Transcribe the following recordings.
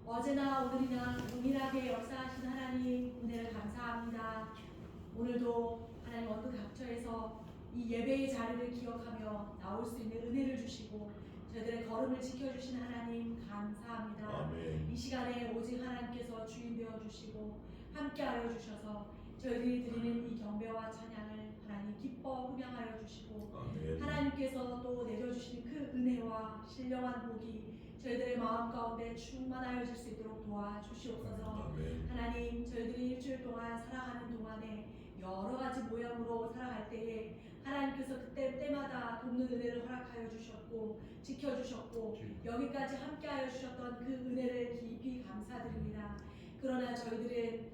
어제나 오늘이나 동일하게 역사하신 하나님 은혜를 감사합니다. 오늘도 하나님 언덕 각처에서 이 예배의 자리를 기억하며 나올 수 있는 은혜를 주시고 저희들의 걸음을 지켜주신 하나님 감사합니다. 아멘. 이 시간에 오직 하나님께서 주인 되어주시고 함께하여 주셔서 저희들이 드리는 이 경배와 찬양을 하나님 기뻐 흠양하여 주시고 아멘. 하나님께서 또 내려주시는 그 은혜와 신령한 복이 저희들의 마음 가운데 충만하여질 수 있도록 도와주시옵소서. 아멘. 하나님, 저희들이 일주일 동안 살아가는 동안에 여러 가지 모양으로 살아갈 때에 하나님께서 그때마다 돕는 은혜를 허락하여 주셨고 지켜주셨고 여기까지 함께하여 주셨던 그 은혜를 깊이 감사드립니다. 그러나 저희들은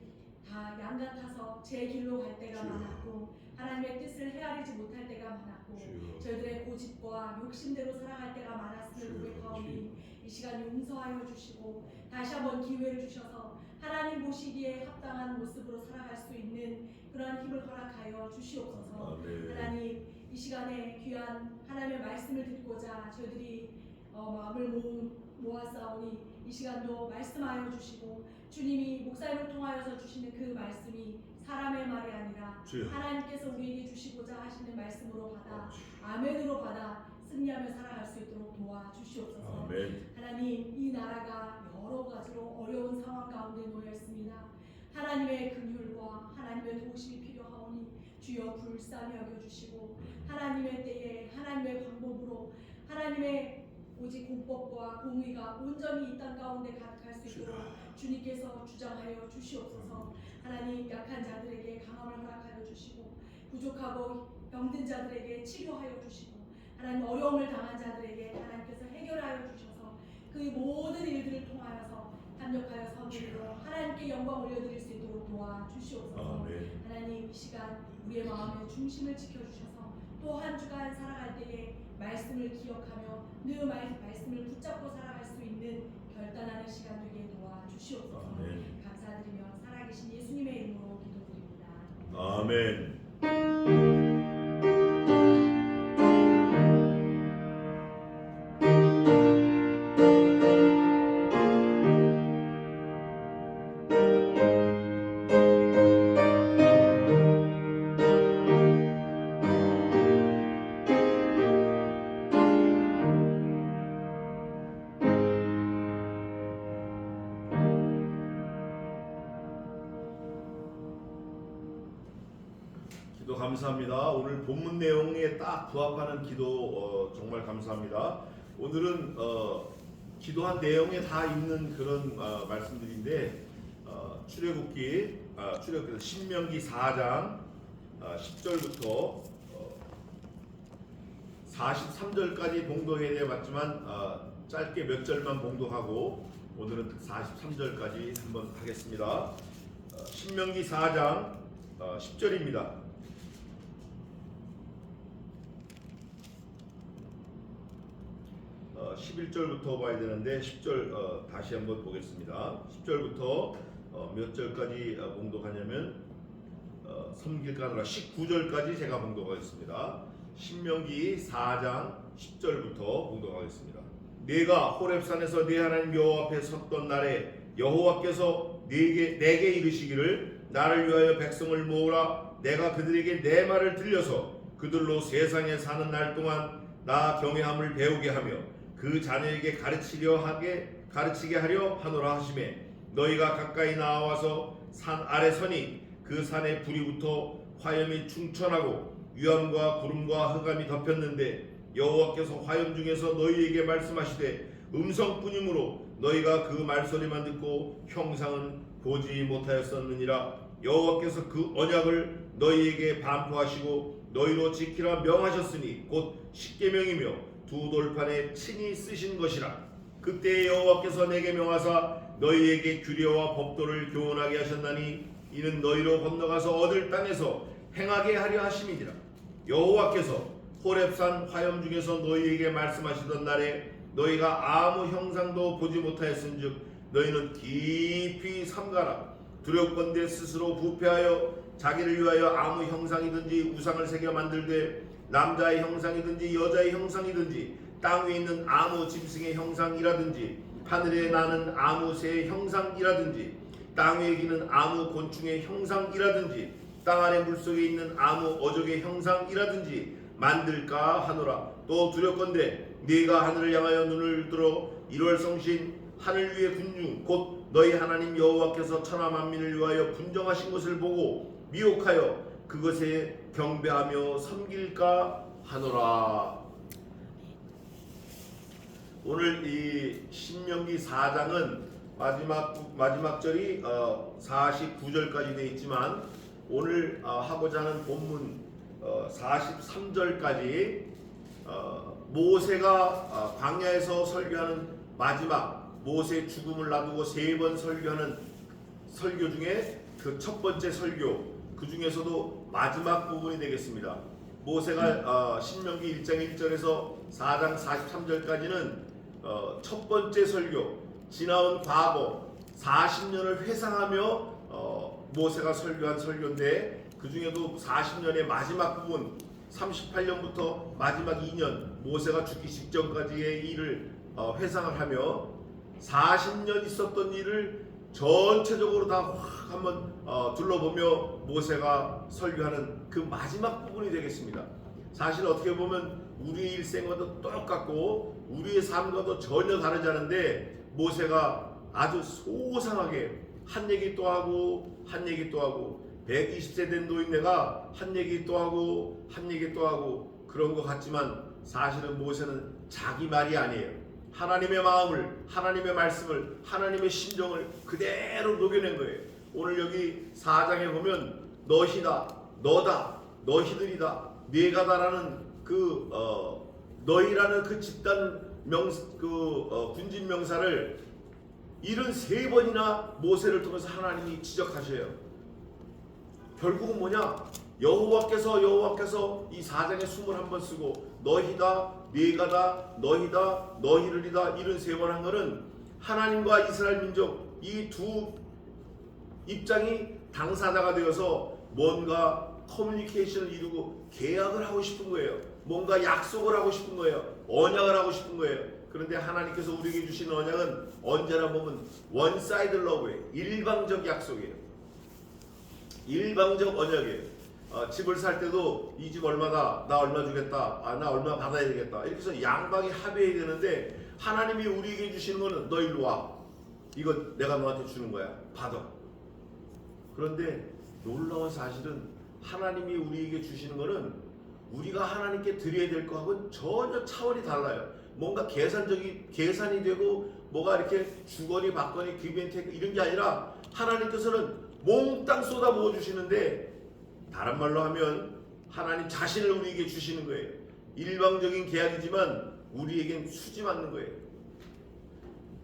다 양 같아서 제 길로 갈 때가 많았고 하나님의 뜻을 헤아리지 못할 때가 많았고 저희들의 고집과 욕심대로 살아갈 때가 많았음을 고백하오니 이 시간 용서하여 주시고 다시 한번 기회를 주셔서 하나님 보시기에 합당한 모습으로 살아갈 수 있는 그런 힘을 허락하여 주시옵소서. 하나님, 이 시간에 귀한 하나님의 말씀을 듣고자 저희들이 마음을 모았사오니 이 시간도 말씀하여 주시고 주님이 목사님을 통하여서 주시는 그 말씀이 사람의 말이 아니라 하나님께서 우리에게 주시고자 하시는 말씀으로 받아 아멘으로 받아 승리하며 살아갈 수 있도록 도와주시옵소서. 아멘. 하나님, 이 나라가 여러 가지로 어려운 상황 가운데 놓여 있습니다. 하나님의 긍휼과 하나님의 도우심이 필요하오니 주여 불쌍히 여겨주시고 하나님의 때에 하나님의 방법으로 하나님의 오직 공법과 공의가 온전히 이 땅 가운데 가득할 수 있도록 주님께서 주장하여 주시옵소서. 하나님, 약한 자들에게 강함을 허락하여 주시고 부족하고 병든 자들에게 치료하여 주시고 하나님, 어려움을 당한 자들에게 하나님께서 해결하여 주셔서 그 모든 일들을 통하여서 합력하여 섬기도록 하나님께 영광 올려드릴 수 있도록 도와주시옵소서. 하나님, 이 시간 우리의 마음의 중심을 지켜주셔서 또 한 주간 살아갈 때에 말씀을 기억하며 늘 말씀을 붙잡고 살아갈 수 있는 결단하는 시간 되게 도와주시옵소서. 감사드리며 살아계신 예수님의 이름으로 기도드립니다. 아멘. 기도 감사합니다. 오늘 본문 내용에 딱 부합하는 기도 정말 감사합니다. 오늘은 기도한 내용에 다 있는 그런 말씀들인데 출애굽기 신명기 4장 10절부터 43절까지 봉독해야 되었지만 짧게 몇 절만 봉독하고 오늘은 43절까지 한번 하겠습니다. 신명기 4장 10절입니다. 11절부터 봐야 되는데 10절 다시 한번 보겠습니다. 10절부터 몇 절까지 봉독하냐면 섬길 가느라 19절까지 제가 봉독하겠습니다. 신명기 4장 10절부터 봉독하겠습니다. 내가 호렙산에서 네 하나님 여호와 앞에 섰던 날에 여호와께서 내게 이르시기를 나를 위하여 백성을 모으라. 내가 그들에게 내 말을 들려서 그들로 세상에 사는 날 동안 나 경외함을 배우게 하며 그 자녀에게 가르치게 하려 하노라 하시매 너희가 가까이 나와서 산 아래 서니 그 산에 불이 붙어 화염이 충천하고 유암과 구름과 흑암이 덮였는데 여호와께서 화염 중에서 너희에게 말씀하시되 음성뿐이므로 너희가 그 말소리만 듣고 형상은 보지 못하였었느니라. 여호와께서 그 언약을 너희에게 반포하시고 너희로 지키라 명하셨으니 곧 십계명이며 두 돌판에 친히 쓰신 것이라. 그때 여호와께서 내게 명하사 너희에게 규례와 법도를 교훈하게 하셨나니 이는 너희로 건너가서 얻을 땅에서 행하게 하려 하심이니라. 여호와께서 호렙산 화염 중에서 너희에게 말씀하시던 날에 너희가 아무 형상도 보지 못하였은즉 너희는 깊이 삼가라. 두렵건대 스스로 부패하여 자기를 위하여 아무 형상이든지 우상을 새겨 만들되 남자의 형상이든지 여자의 형상이든지 땅 위에 있는 아무 짐승의 형상이라든지 하늘에 나는 아무 새의 형상이라든지 땅 위에 기는 아무 곤충의 형상이라든지 땅 안의 물속에 있는 아무 어족의 형상이라든지 만들까 하노라. 또 두렵건대 네가 하늘을 향하여 눈을 들어 1월 성신 하늘 위의 군중 곧 너희 하나님 여호와께서 천하 만민을 위하여 분정하신 것을 보고 미혹하여 그것에 경배하며 섬길까 하노라. 오늘 이 신명기 4장은 마지막 절이 49절까지 되어 있지만 오늘 하고자 하는 본문 43절까지 모세가 광야에서 설교하는 마지막 모세 죽음을 놔두고 3번 설교하는 설교 중에 그 첫 번째 설교, 그 중에서도 마지막 부분이 되겠습니다. 모세가 신명기 1장 1절에서 4장 43절까지는 첫 번째 설교, 지나온 과거 40년을 회상하며 모세가 설교한 설교인데, 그 중에도 40년의 마지막 부분 38년부터 마지막 2년 모세가 죽기 직전까지의 일을 회상을 하며 40년 있었던 일을 전체적으로 다 확 한번 둘러보며 모세가 설교하는 그 마지막 부분이 되겠습니다. 사실 어떻게 보면 우리의 일생과도 똑같고 우리의 삶과도 전혀 다르지 않은데, 모세가 아주 소상하게 한 얘기 또 하고 한 얘기 또 하고 120세 된 노인네가 한 얘기 또 하고 한 얘기 또 하고 그런 것 같지만, 사실은 모세는 자기 말이 아니에요. 하나님의 마음을, 하나님의 말씀을, 하나님의 심정을 그대로 녹여낸 거예요. 오늘 여기 4장에 보면 너희다, 너다, 너희들이다, 네가다라는 그 너희라는 그 집단 군진 명사를 73번이나 모세를 통해서 하나님이 지적하셔요. 결국은 뭐냐? 여호와께서 이 4장에 21번 쓰고 너희다, 네가다, 너희다, 너희들이다 73번 한 거는 하나님과 이스라엘 민족 이 두 입장이 당사자가 되어서 뭔가 커뮤니케이션을 이루고 계약을 하고 싶은 거예요. 뭔가 약속을 하고 싶은 거예요. 언약을 하고 싶은 거예요. 그런데 하나님께서 우리에게 주신 언약은 언제나 보면 원사이드 러브예요. 일방적 약속이에요. 일방적 언약이에요. 집을 살 때도 이 집 얼마다, 나 얼마 주겠다, 나 얼마 받아야 되겠다, 이렇게 해서 양방이 합의해야 되는데, 하나님이 우리에게 주시는 거는 너 일로 와, 이거 내가 너한테 주는 거야, 받아. 그런데 놀라운 사실은 하나님이 우리에게 주시는 거는 우리가 하나님께 드려야 될 거하고는 전혀 차원이 달라요. 뭔가 계산이 되고 뭐가 이렇게 주거니 받거니 기브앤테이크 이런 게 아니라, 하나님께서는 몽땅 쏟아 부어 주시는데, 다른 말로 하면 하나님 자신을 우리에게 주시는 거예요. 일방적인 계약이지만 우리에겐 수지 맞는 거예요.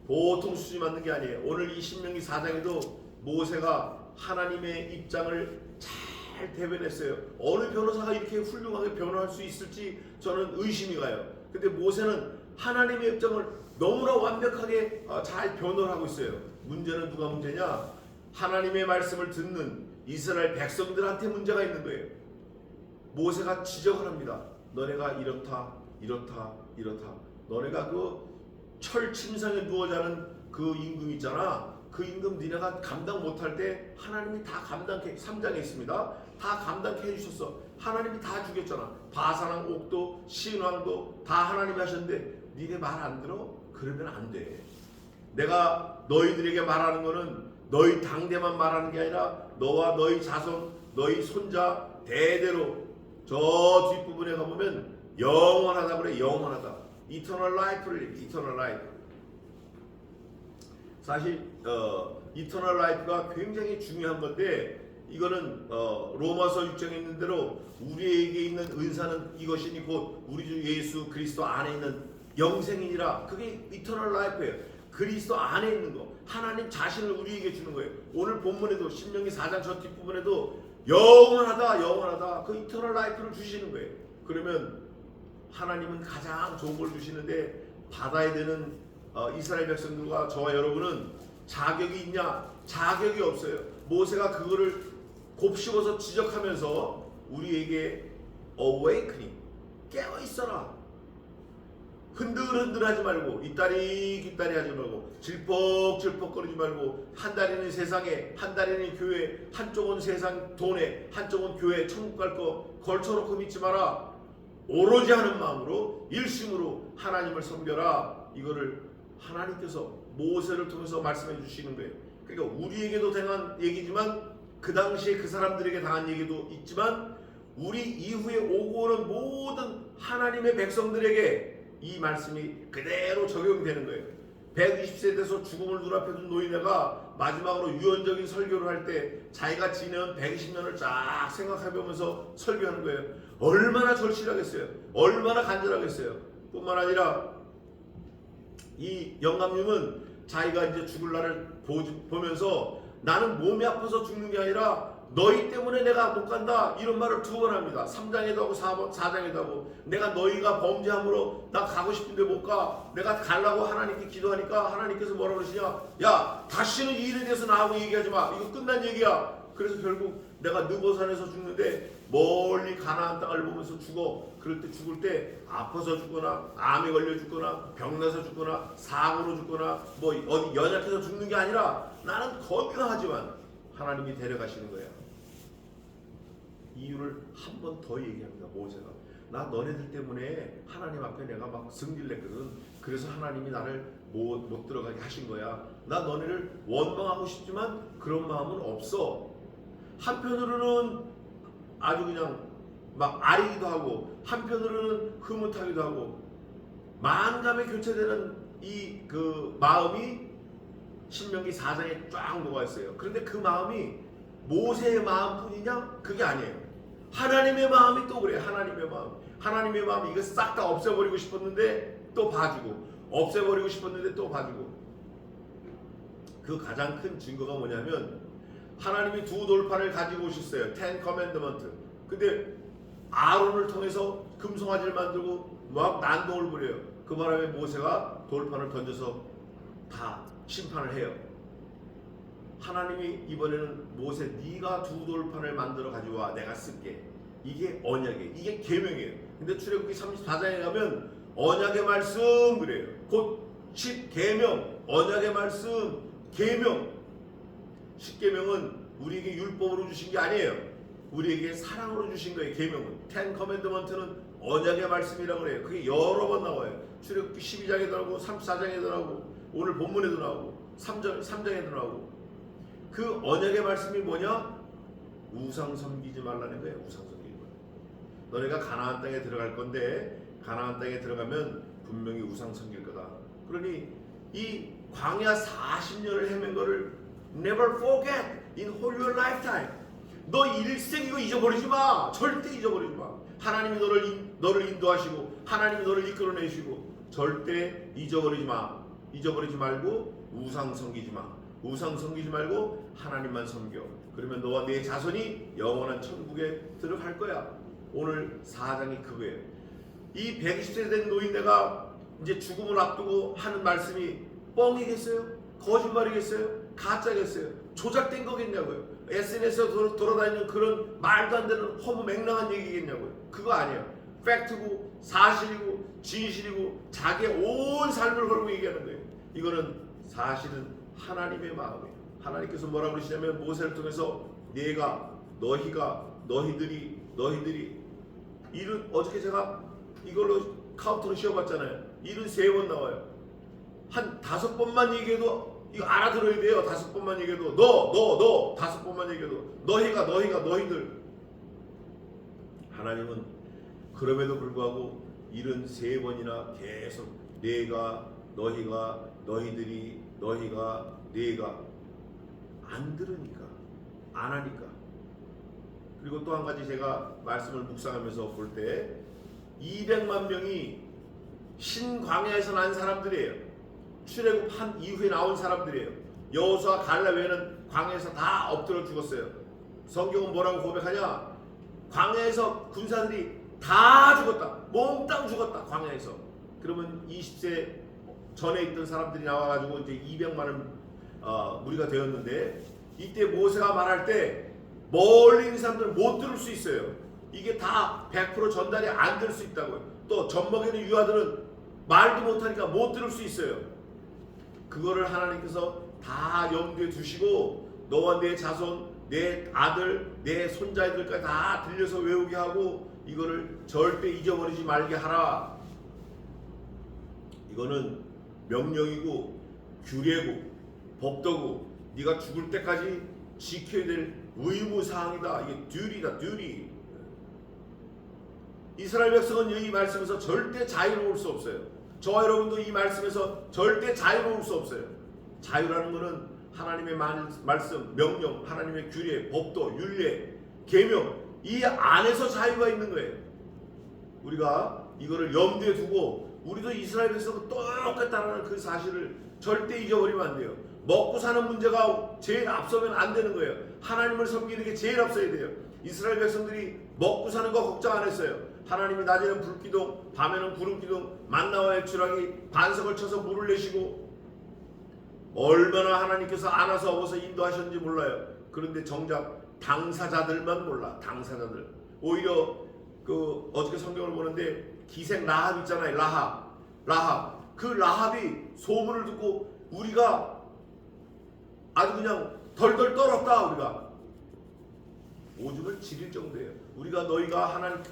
보통 수지 맞는 게 아니에요. 오늘 이 신명기 4장에도 모세가 하나님의 입장을 잘 대변했어요. 어느 변호사가 이렇게 훌륭하게 변호할 수 있을지 저는 의심이 가요. 근데 모세는 하나님의 입장을 너무나 완벽하게 잘 변호를 하고 있어요. 문제는 누가 문제냐? 하나님의 말씀을 듣는 이스라엘 백성들한테 문제가 있는 거예요. 모세가 지적을 합니다. 너네가 이렇다, 이렇다, 이렇다. 너네가 그 철 침상에 누워 자는 그 임금 있잖아. 그 임금 니네가 감당 못할 때 하나님이 다 감당해, 3장에 있습니다. 다 감당해 해주셨어. 하나님이 다 죽였잖아. 바산왕 옥도 시은왕도 다 하나님이 하셨는데 니네 말 안 들어? 그러면 안 돼. 내가 너희들에게 말하는 거는 너희 당대만 말하는 게 아니라 너와 너희 자손, 너희 손자 대대로 저 뒷부분에 가보면 영원하다 그래. 영원하다. 이터널 라이프를 얘기해. 이터널 라이프. 사실 이터널 라이프가 굉장히 중요한 건데, 이거는 로마서 6장에 있는 대로 우리에게 있는 은사는 이것이니 곧 우리 주 예수 그리스도 안에 있는 영생이니라. 그게 이터널 라이프예요. 그리스도 안에 있는 거, 하나님 자신을 우리에게 주는 거예요. 오늘 본문에도 신명기 4장 저 뒷부분에도 영원하다, 영원하다, 그 이터널 라이프를 주시는 거예요. 그러면 하나님은 가장 좋은 걸 주시는데, 받아야 되는 이스라엘 백성들과 저와 여러분은 자격이 있냐? 자격이 없어요. 모세가 그거를 곱씹어서 지적하면서 우리에게 awakening, 깨어 있어라. 흔들흔들하지 말고 이따리 깃다리 하지 말고 질퍽질퍽거리지 말고 한 다리는 세상에 한 다리는 교회 한쪽은 세상 돈에 한쪽은 교회 천국 갈 거 걸쳐놓고 믿지 마라. 오로지 하는 마음으로 일심으로 하나님을 섬겨라. 이거를 하나님께서 모세를 통해서 말씀해 주시는 거예요. 그러니까 우리에게도 당한 얘기지만 그 당시에 그 사람들에게 당한 얘기도 있지만 우리 이후에 오고 오는 모든 하나님의 백성들에게 이 말씀이 그대로 적용되는 거예요. 120세 돼서 죽음을 눈앞에 둔 노인네가 마지막으로 유언적인 설교를 할 때 자기가 지낸 120년을 쫙 생각해보면서 설교하는 거예요. 얼마나 절실하겠어요. 얼마나 간절하겠어요. 뿐만 아니라 이 영감님은 자기가 이제 죽을 날을 보면서 나는 몸이 아파서 죽는 게 아니라 너희 때문에 내가 못 간다 이런 말을 2번 합니다. 3장에도 하고 4장에도 하고 내가 너희가 범죄함으로 나 가고 싶은데 못 가. 내가 가려고 하나님께 기도하니까 하나님께서 뭐라고 그러시냐. 야 다시는 이 일에 대해서 나하고 얘기하지 마. 이거 끝난 얘기야. 그래서 결국 내가 느보산에서 죽는데 멀리 가나안 땅을 보면서 죽어. 그럴 때 죽을 때 아파서 죽거나 암에 걸려 죽거나 병나서 죽거나 사고로 죽거나 뭐 어디 연약해서 죽는 게 아니라 나는 건강하지만 하나님이 데려가시는 거야. 이유를 한 번 더 얘기합니다. 모세가 나 너네들 때문에 하나님 앞에 내가 막 승리를 냈거든. 그래서 하나님이 나를 못 들어가게 하신 거야. 나 너네를 원망하고 싶지만 그런 마음은 없어. 한편으로는 아주 그냥 막 아리기도 하고 한편으로는 흐뭇하기도 하고 만감에 교체되는 이 그 마음이 신명기 4장에 쫙 녹아 있어요. 그런데 그 마음이 모세의 마음뿐이냐? 그게 아니에요. 하나님의 마음이 또 그래요. 하나님의 마음. 하나님의 마음이 이거 싹 다 없애버리고 싶었는데 또 봐주고 없애버리고 싶었는데 또 봐주고. 그 가장 큰 증거가 뭐냐면 하나님이 2 돌판을 가지고 오셨어요. 10 커맨드먼트. 근데 아론을 통해서 금송아지를 만들고 막 난동을 부려요. 그 바람에 모세가 돌판을 던져서 다 심판을 해요. 하나님이 이번에는 모세 네가 2 돌판을 만들어 가져와 내가 쓸게. 이게 언약이에요. 이게 계명이에요. 근데 출애굽기 34장에 가면 언약의 말씀 그래요. 곧 10계명 언약의 말씀 계명. 10계명은 우리에게 율법으로 주신 게 아니에요. 우리에게 사랑으로 주신 거예요. 계명은 10 커맨드먼트는 언약의 말씀이라고 그래요. 그게 여러 번 나와요. 출애굽기 12장에도 나오고 34장에도 나오고 오늘 본문에도 나오고 3장에도 나오고. 그 언약의 말씀이 뭐냐? 우상 섬기지 말라는 거예요. 우상 섬기지 말라. 너네가 가나안 땅에 들어갈 건데 가나안 땅에 들어가면 분명히 우상 섬길 거다. 그러니 이 광야 40년을 헤맨 거를 never forget in all your lifetime. 너 일생 이거 잊어버리지 마. 절대 잊어버리지 마. 하나님이 너를 인도하시고 하나님이 너를 이끌어내시고 절대 잊어버리지 마. 잊어버리지 말고 우상 섬기지 마. 우상 섬기지 말고 하나님만 섬겨. 그러면 너와 내 자손이 영원한 천국에 들어갈 거야. 오늘 4장이 그거예요. 이 120세 된 노인네가 이제 죽음을 앞두고 하는 말씀이 뻥이겠어요? 거짓말이겠어요? 가짜겠어요? 조작된 거겠냐고요? SNS에 돌아다니는 그런 말도 안 되는 허무맹랑한 얘기겠냐고요? 그거 아니에요. 팩트고 사실이고 진실이고 자기의 온 삶을 걸고 얘기하는 거예요. 이거는 사실은 하나님의 마음이에요. 하나님께서 뭐라고 그러시냐면 모세를 통해서 너희들이 일은 어저께 제가 이걸로 카운터로 쉬어봤잖아요. 일은 3번 나와요. 한 5번만 얘기해도 이거 알아들어야 돼요. 5번만 얘기해도 너 5번만 얘기해도 너희들. 하나님은 그럼에도 불구하고 일은 3번이나 계속 너희들이 안 들으니까 안 하니까. 그리고 또 한 가지 제가 말씀을 묵상하면서 볼 때 200만 명이 신광야에서 난 사람들이에요. 출애굽한 이후에 나온 사람들이에요. 여호수아 갈렙 외에는 광야에서 다 엎드려 죽었어요. 성경은 뭐라고 고백하냐? 광야에서 군사들이 다 죽었다. 몽땅 죽었다. 광야에서. 그러면 20세 전에 있던 사람들이 나와가지고 이제 200만은 무리가 되었는데, 이때 모세가 말할 때 멀리 있는 사람들은 못 들을 수 있어요. 이게 다 100% 전달이 안 될 수 있다고요. 또 젖먹이는 유아들은 말도 못하니까 못 들을 수 있어요. 그거를 하나님께서 다 염두에 두시고 너와 내 자손, 내 아들, 내 손자들까지 다 들려서 외우게 하고 이거를 절대 잊어버리지 말게 하라. 이거는 명령이고 규례고 법도고 네가 죽을 때까지 지켜야 될 의무사항이다. 이게 듀리다, 듀리. 이스라엘 백성은 이 말씀에서 절대 자유로울 수 없어요. 저와 여러분도 이 말씀에서 절대 자유로울 수 없어요. 자유라는 것은 하나님의 말씀, 명령, 하나님의 규례, 법도, 율례, 계명 이 안에서 자유가 있는 거예요. 우리가 이거를 염두에 두고 우리도 이스라엘 백성과 똑같다는 그 사실을 절대 잊어버리면 안 돼요. 먹고 사는 문제가 제일 앞서면 안 되는 거예요. 하나님을 섬기는 게 제일 앞서야 돼요. 이스라엘 백성들이 먹고 사는 거 걱정 안 했어요. 하나님이 낮에는 불기둥, 밤에는 구름기둥, 만나와 일출하기 반석을 쳐서 물을 내시고 얼마나 하나님께서 안아서 업어서 인도하셨는지 몰라요. 그런데 정작 당사자들만 몰라. 당사자들. 오히려 그 어저께 성경을 보는데 기생 라합 있잖아요. 라합. 그 라합이 소문을 듣고 우리가 아주 그냥 덜덜 떨었다. 우리가 오줌을 지릴 정도예요. 우리가 너희가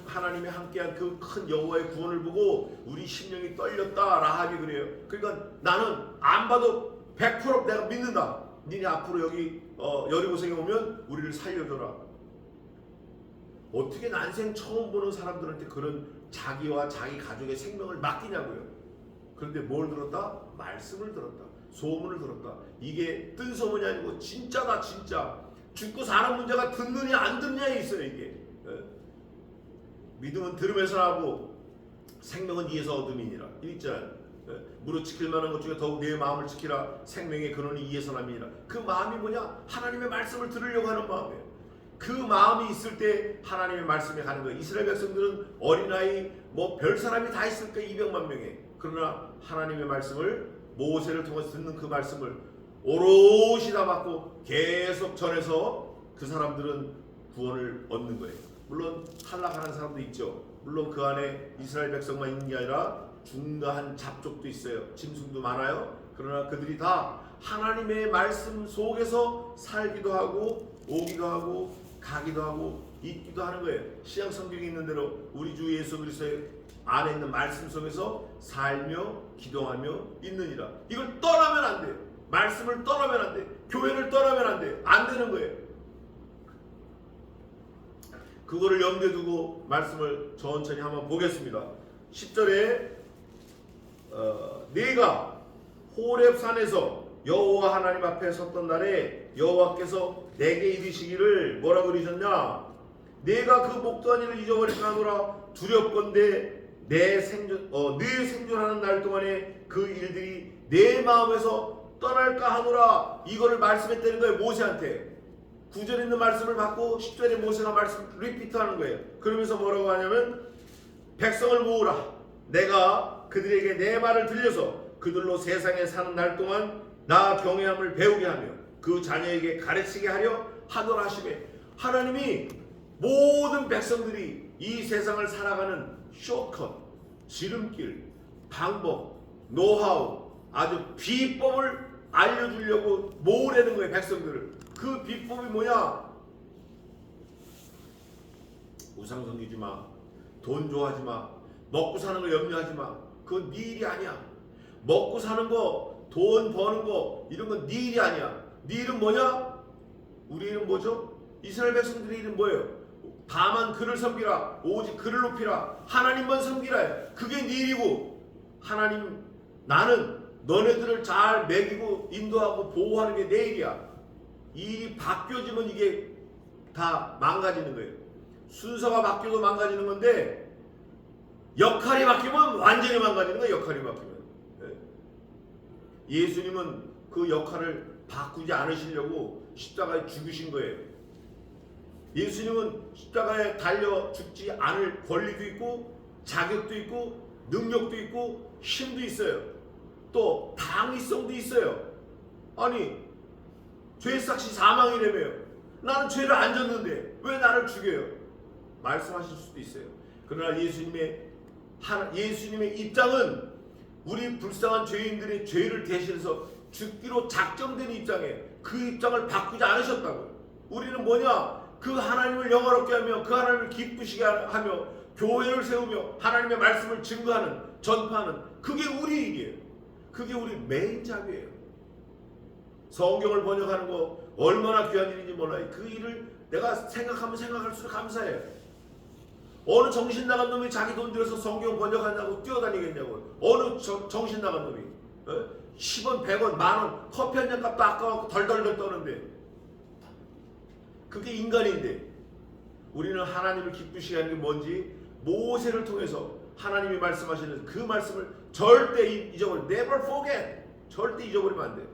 하나님의 함께한 그 큰 여호와의 구원을 보고 우리 심령이 떨렸다. 라합이 그래요. 그러니까 나는 안 봐도 100% 내가 믿는다. 니네 앞으로 여기 여리고성에 오면 우리를 살려줘라. 어떻게 난생 처음 보는 사람들한테 그런 자기와 자기 가족의 생명을 맡기냐고요. 그런데 뭘 들었다? 말씀을 들었다. 소문을 들었다. 이게 뜬 소문이 아니고 진짜다. 진짜 죽고 사는 문제가 듣느냐 안 듣느냐에 있어요. 이게 믿음은 들으면서 하고 생명은 이에서 얻음이니라. 이 있잖아요. 무릇 지킬 만한 것 중에 더욱 내 마음을 지키라. 생명의 근원이 이에서 남이니라. 그 마음이 뭐냐? 하나님의 말씀을 들으려고 하는 마음이에요. 그 마음이 있을 때 하나님의 말씀에 가는 거예요. 이스라엘 백성들은 어린아이 뭐 별 사람이 다 있을까 200만 명에. 그러나 하나님의 말씀을 모세를 통해서 듣는 그 말씀을 오롯이 다 받고 계속 전해서 그 사람들은 구원을 얻는 거예요. 물론 탈락하는 사람도 있죠. 물론 그 안에 이스라엘 백성만 있는 게 아니라 중가한 잡족도 있어요. 짐승도 많아요. 그러나 그들이 다 하나님의 말씀 속에서 살기도 하고 오기도 하고 가기도 하고 있기도 하는 거예요. 신약 성경에 있는 대로 우리 주 예수 그리스도의 안에 있는 말씀 속에서 살며 기도하며 있느니라. 이걸 떠나면 안 돼요. 말씀을 떠나면 안 돼. 교회를 떠나면 안 돼. 안 되는 거예요. 그거를 염두에 두고 말씀을 천천히 한번 보겠습니다. 10절에 네가 호렙산에서 여호와 하나님 앞에 섰던 날에 여호와께서 내게 이르시기를 뭐라고 그러셨냐? 내가 그 목도한 일을 잊어버리거나 두렵건대 네 생존하는 날 동안에 그 일들이 내 마음에서 떠날까 하노라. 이거를 말씀했다는 거예요. 모세한테 9절에 있는 말씀을 받고 10절에 모세가 말씀 리피트하는 거예요. 그러면서 뭐라고 하냐면 백성을 모으라. 내가 그들에게 내 말을 들려서 그들로 세상에 사는 날 동안 나 경외함을 배우게 하며 그 자녀에게 가르치게 하려 하노라 하시매. 하나님이 모든 백성들이 이 세상을 살아가는 쇼컷, 지름길, 방법, 노하우, 아주 비법을 알려주려고 모으려는 거예요. 백성들을. 그 비법이 뭐냐? 우상 섬기지 마. 돈 좋아하지 마. 먹고 사는 거 염려하지 마. 그건 네 일이 아니야. 먹고 사는 거, 돈 버는 거 이런 건 네 일이 아니야. 네 일은 뭐냐? 우리 일은 뭐죠? 이스라엘 백성들의 일은 뭐예요? 다만 그를 섬기라. 오직 그를 높이라. 하나님만 섬기라. 그게 네 일이고 하나님 나는 너네들을 잘 먹이고 인도하고 보호하는 게 내 일이야. 이 일이 바뀌어지면 이게 다 망가지는 거예요. 순서가 바뀌어도 망가지는 건데 역할이 바뀌면 완전히 망가지는 거예요. 역할이 바뀌면. 예수님은 그 역할을 바꾸지 않으시려고 십자가에 죽으신 거예요. 예수님은 십자가에 달려 죽지 않을 권리도 있고 자격도 있고 능력도 있고 힘도 있어요. 또 당위성도 있어요. 아니 죄삭시 사망이라며요. 나는 죄를 안 졌는데 왜 나를 죽여요? 말씀하실 수도 있어요. 그러나 예수님의 입장은 우리 불쌍한 죄인들의 죄를 대신해서 죽기로 작정된 입장에 그 입장을 바꾸지 않으셨다고요. 우리는 뭐냐? 그 하나님을 영화롭게 하며 그 하나님을 기쁘시게 하며 교회를 세우며 하나님의 말씀을 증거하는 전파하는 그게 우리 일이에요. 그게 우리 메인 잡이에요. 성경을 번역하는 거 얼마나 귀한 일인지 몰라요. 그 일을 내가 생각하면 생각할수록 감사해요. 어느 정신 나간 놈이 자기 돈 들여서 성경 번역한다고 뛰어다니겠냐고. 어느 정신 나간 놈이 10원, 100원, 만원 커피 한 잔 값도 아까워서 덜덜덜 떠는데 그게 인간인데 우리는 하나님을 기쁘시게 하는 게 뭔지 모세를 통해서 하나님이 말씀하시는 그 말씀을 절대 잊어버려. Never forget. 절대 잊어버리면 안 돼요.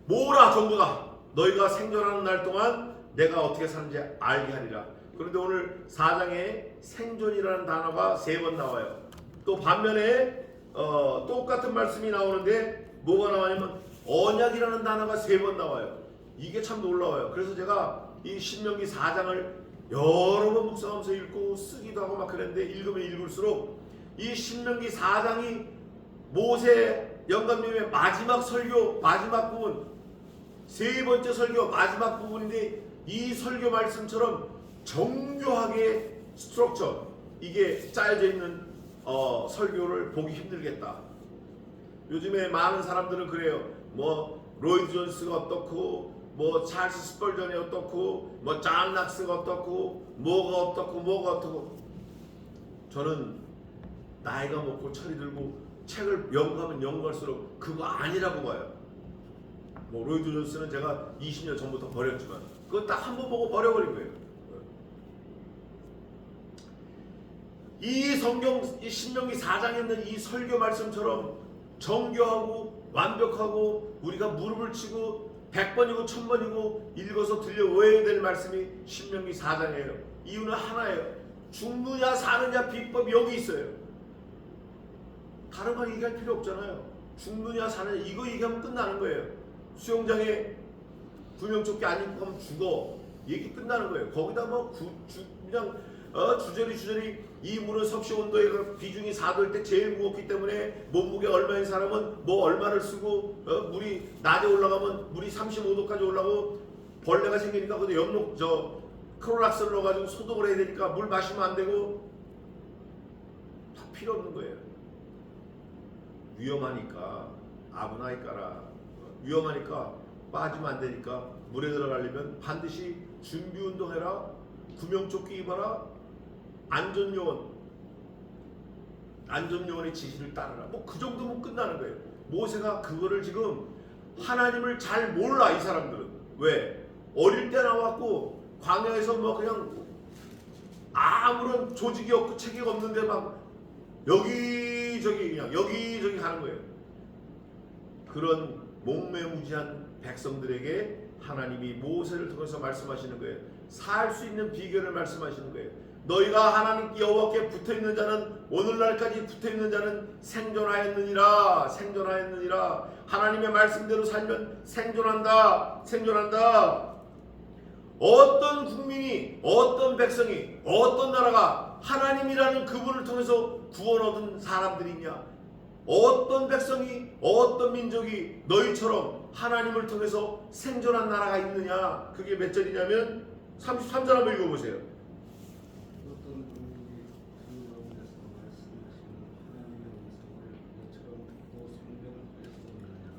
모으라 전부가 너희가 생존하는 날 동안 내가 어떻게 사는지 알게 하리라. 그런데 오늘 4장에 생존이라는 단어가 3번 나와요. 또 반면에 똑같은 말씀이 나오는데 뭐가 나와냐면 언약이라는 단어가 3번 나와요. 이게 참 놀라워요. 그래서 제가 이 신명기 4장을 여러 번 묵상하면서 읽고 쓰기도 하고 막 그랬는데 읽으면 읽을수록 이 신명기 4장이 모세 영감님의 마지막 설교 마지막 부분 3번째 설교 마지막 부분인데 이 설교 말씀처럼 정교하게 스트럭처 이게 짜여져 있는 설교를 보기 힘들겠다. 요즘에 많은 사람들은 그래요. 뭐 로이드 존스가 어떻고 뭐 찰스 스펄전이 어떻고 뭐 존 낙스가 어떻고 뭐가 어떻고 저는 나이가 먹고 철이 들고 책을 연구하면 연구할수록 그거 아니라고 봐요. 뭐 로이드 존스는 제가 20년 전부터 버렸지만 그거 딱 한 번 보고 버려버린 거예요. 이 성경 이 신명기 4장에 있는 이 설교 말씀처럼 정교하고 완벽하고 우리가 무릎을 치고 100번이고 1000번이고 읽어서 들려 외워야 될 말씀이 신명기 4장이에요. 이유는 하나예요. 죽느냐 사느냐 비법이 여기 있어요. 다른 거 얘기할 필요 없잖아요. 죽느냐 사느냐 이거 얘기하면 끝나는 거예요. 수영장에 구명조끼 안 입고 가면 죽어. 얘기 끝나는 거예요. 거기다 뭐 그냥 주저리 이 물은 섭씨 온도의 비중이 4도일 때 제일 무겁기 때문에 몸무게 얼마인 사람은 뭐 얼마를 쓰고 물이 낮에 올라가면 물이 35도까지 올라가고 벌레가 생기니까 그것도 염록 크롤락스를 넣어가지고 소독을 해야 되니까 물 마시면 안 되고 다 필요 없는 거예요. 위험하니까 아브나이까라 위험하니까 빠지면 안 되니까 물에 들어가려면 반드시 준비 운동해라. 구명조끼 입어라. 안전요원의 지시를 따르라. 뭐 그 정도면 끝나는 거예요. 모세가 그거를 지금 하나님을 잘 몰라 이 사람들은. 왜? 어릴 때 나왔고 광야에서 뭐 그냥 아무런 조직이 없고 체계가 없는데 막 여기저기 그냥 여기저기 하는 거예요. 그런 목매무지한 백성들에게 하나님이 모세를 통해서 말씀하시는 거예요. 살 수 있는 비결을 말씀하시는 거예요. 너희가 하나님께 여호와께 붙어있는 자는 오늘날까지 붙어있는 자는 생존하였느니라. 하나님의 말씀대로 살면 생존한다. 어떤 국민이 어떤 백성이 어떤 나라가 하나님이라는 그분을 통해서 구원 얻은 사람들이 있냐. 어떤 백성이 어떤 민족이 너희처럼 하나님을 통해서 생존한 나라가 있느냐. 그게 몇 절이냐면 33절 한번 읽어보세요.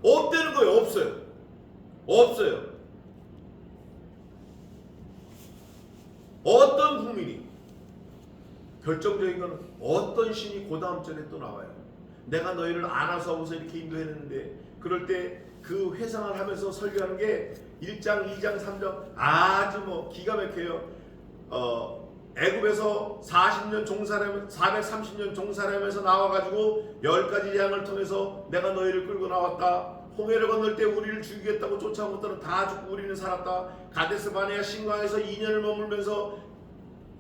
없다는 거예요. 없어요. 어떤 국민이 결정적인 건 어떤 신이 그 다음 절에 또 나와요. 내가 너희를 안아서 하고서 이렇게 인도했는데 그럴 때 그 회상을 하면서 설교하는 게 1장, 2장, 3장 아주 뭐 기가 막혀요. 애굽에서 40년 종살이하면서 430년 종살이하면서 나와가지고 10가지 재앙을 통해서 내가 너희를 끌고 나왔다. 홍해를 건널 때 우리를 죽이겠다고 쫓아온 것들은 다 죽고 우리는 살았다. 가데스 바네아 신광에서 2년을 머물면서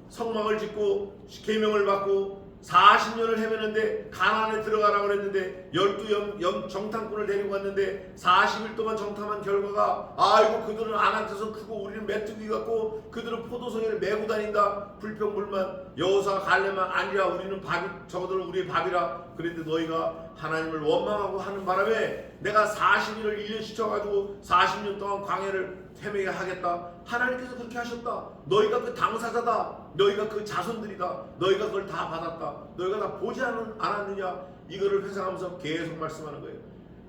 성막을 짓고 계명을 받고 40년을 헤매는데 가나안에 들어가라고 그랬는데 12 정탐꾼을 데리고 갔는데 40일 동안 정탐한 결과가 아이고 그들은 아낙에서 크고 우리는 메뚜기 같고 그들은 포도송이를 메고 다닌다. 불평불만 여호수아가 갈렙만 아니라 우리는 밥이 저거들은 우리의 밥이라. 그런데 너희가 하나님을 원망하고 하는 바람에 내가 40일을 1년 시켜가지고 40년 동안 광야를 헤매게 하겠다. 하나님께서 그렇게 하셨다. 너희가 그 당사자다. 너희가 그 자손들이다. 너희가 그걸 다 받았다. 너희가 다 보지 않았느냐. 이거를 회상하면서 계속 말씀하는 거예요.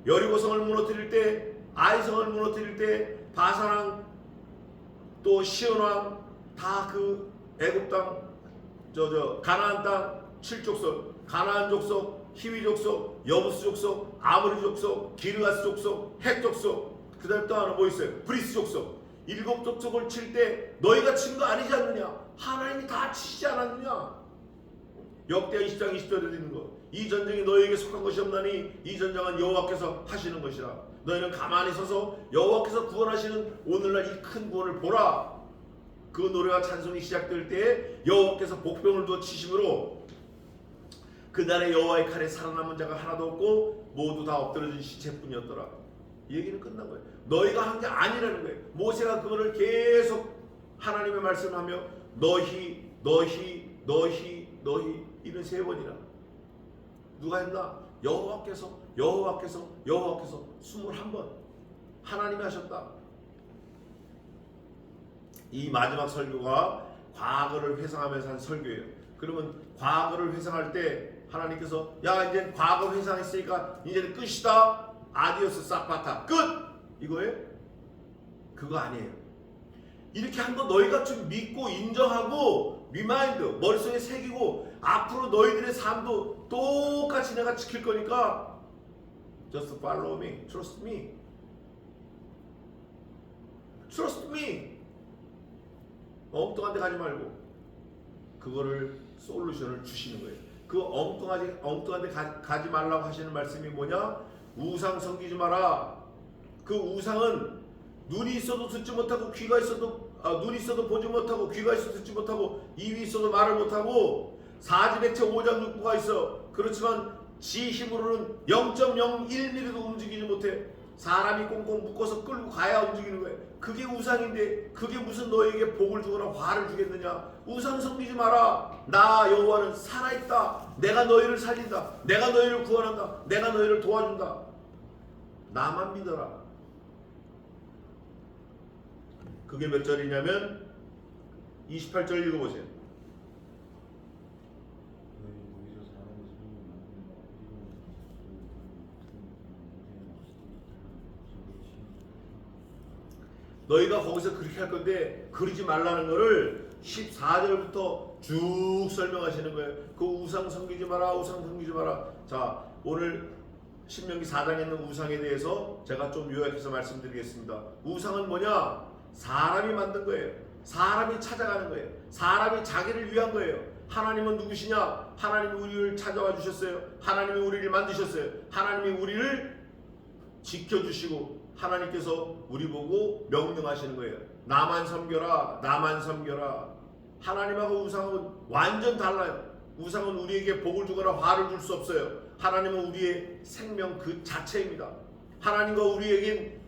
여리고성을 무너뜨릴 때, 아이성을 무너뜨릴 때, 바산왕 또 시온왕 다 그 애굽 땅, 가나안 땅 7족속, 가나안 족속, 히위 족속, 여부스 족속, 아모리 족속, 기르가스 족속, 헷 족속, 그 다음에 또 하나 뭐 있어요? 브리스 족속. 7 족속을 칠 때 너희가 친 거 아니지 않느냐? 하나님이 다 치시지 않았느냐? 역대하 20장 20절에 있는 거. 이 전쟁이 너희에게 속한 것이 없나니 이 전쟁은 여호와께서 하시는 것이라. 너희는 가만히 서서 여호와께서 구원하시는 오늘날 이 큰 구원을 보라. 그 노래와 찬송이 시작될 때에 여호와께서 복병을 두어 치심으로 그날의 여호와의 칼에 살아남은 자가 하나도 없고 모두 다 엎드러진 시체뿐이었더라. 이 얘기는 끝난 거예요. 너희가 한 게 아니라는 거예요. 모세가 그거를 계속 하나님의 말씀하며 너희 이런 3번이나 누가 했나? 여호와께서 21번 하나님이 하셨다. 이 마지막 설교가 과거를 회상하면서 한 설교예요. 그러면 과거를 회상할 때 하나님께서 야 이제 과거 회상했으니까 이제는 끝이다. 아디오스 사파타 끝! 이거예요? 그거 아니에요. 이렇게 한 거 너희가 좀 믿고 인정하고 리마인드 머릿속에 새기고 앞으로 너희들의 삶도 똑같이 내가 지킬 거니까 just follow me, trust me, trust me. 엉뚱한 데 가지 말고 그거를 솔루션을 주시는 거예요. 그 엉뚱한 데 가지 말라고 하시는 말씀이 뭐냐? 우상 섬기지 마라. 그 우상은 눈이 있어도 듣지 못하고 귀가 있어도 눈이 있어도 보지 못하고 귀가 있어도 듣지 못하고 입이 있어도 말을 못하고 사지백체 오장육부가 있어. 그렇지만 지 힘으로는 0.01mm도 움직이지 못해. 사람이 꽁꽁 묶어서 끌고 가야 움직이는 거예요. 그게 우상인데 그게 무슨 너에게 복을 주거나 화를 주겠느냐. 우상 섬기지 마라. 나 여호와는 살아있다. 내가 너희를 살린다. 내가 너희를 구원한다. 내가 너희를 도와준다. 나만 믿어라. 그게 몇 절이냐면 28절 읽어보세요. 너희가 거기서 그렇게 할 건데 그러지 말라는 거를 14절부터 쭉 설명하시는 거예요. 그 우상 섬기지 마라. 우상 섬기지 마라. 자, 오늘 신명기 4장에 있는 우상에 대해서 제가 좀 요약해서 말씀드리겠습니다. 우상은 뭐냐? 사람이 만든 거예요. 사람이 찾아가는 거예요. 사람이 자기를 위한 거예요. 하나님은 누구시냐? 하나님이 우리를 찾아와 주셨어요. 하나님이 우리를 만드셨어요. 하나님이 우리를 지켜주시고 하나님께서 우리 보고 명령하시는 거예요. 나만 섬겨라. 나만 섬겨라. 하나님하고 우상은 완전 달라요. 우상은 우리에게 복을 주거나 화를 줄 수 없어요. 하나님은 우리의 생명 그 자체입니다. 하나님과